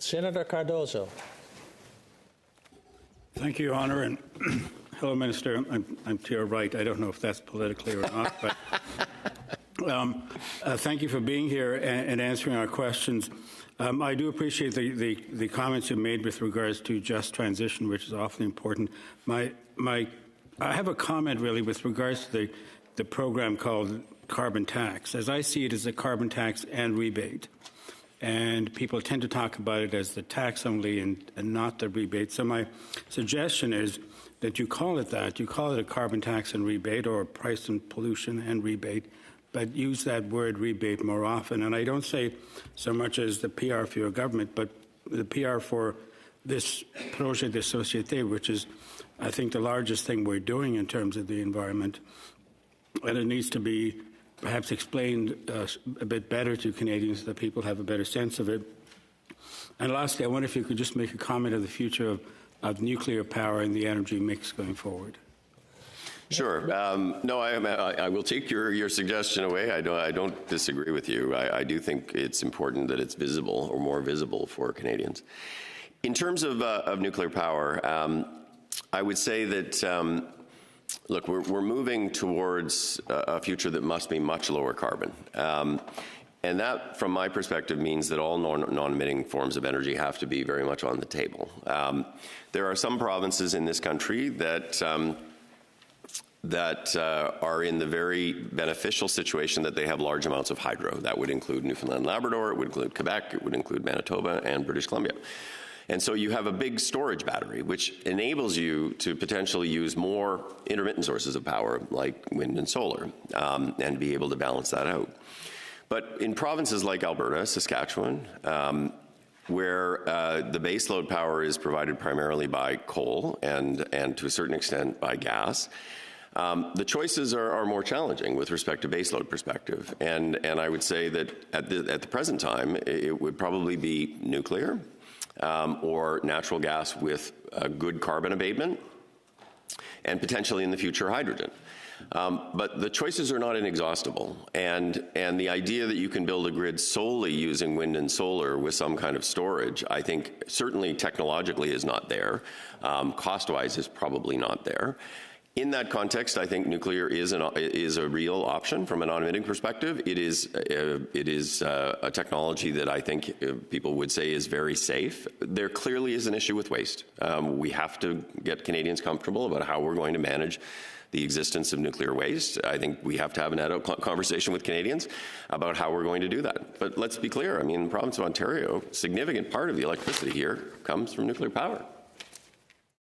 Senator Cardozo. Thank you, Your Honour, and hello, Minister. I'm to your right. I don't know if that's politically or not, but thank you for being here and answering our questions. I do appreciate the comments you made with regards to just transition, which is awfully important. I have a comment really with regards to the program called carbon tax. As I see it, as a carbon tax and rebate. And people tend to talk about it as the tax only and not the rebate. So my suggestion is that you call it that. You call it a carbon tax and rebate, or price and pollution and rebate, but use that word rebate more often. And I don't say so much as the PR for your government, but the PR for this projet de société, which is, I think, the largest thing we're doing in terms of the environment. And it needs to be perhaps explained a bit better to Canadians so that people have a better sense of it. And lastly, I wonder if you could just make a comment on the future of nuclear power in the energy mix going forward. Sure. No, I will take your suggestion away. I don't disagree with you. I do think it's important that it's visible, or more visible, for Canadians. In terms of nuclear power, I would say that look, we're moving towards a future that must be much lower carbon. And that, from my perspective, means that all non-emitting forms of energy have to be very much on the table. There are some provinces in this country that are in the very beneficial situation that they have large amounts of hydro. That would include Newfoundland and Labrador, it would include Quebec, it would include Manitoba and British Columbia. And so you have a big storage battery, which enables you to potentially use more intermittent sources of power, like wind and solar, and be able to balance that out. But in provinces like Alberta, Saskatchewan, where the baseload power is provided primarily by coal and to a certain extent by gas, the choices are more challenging with respect to baseload perspective. And I would say that at the present time, it would probably be nuclear, or natural gas with good carbon abatement, and potentially in the future hydrogen. But the choices are not inexhaustible, and the idea that you can build a grid solely using wind and solar with some kind of storage, I think certainly technologically is not there. Cost-wise is probably not there. In that context, I think nuclear is a real option from a non-emitting perspective. It is a technology that I think people would say is very safe. There clearly is an issue with waste. We have to get Canadians comfortable about how we're going to manage the existence of nuclear waste. I think we have to have an adult conversation with Canadians about how we're going to do that. But let's be clear, I mean, in the province of Ontario, a significant part of the electricity here comes from nuclear power.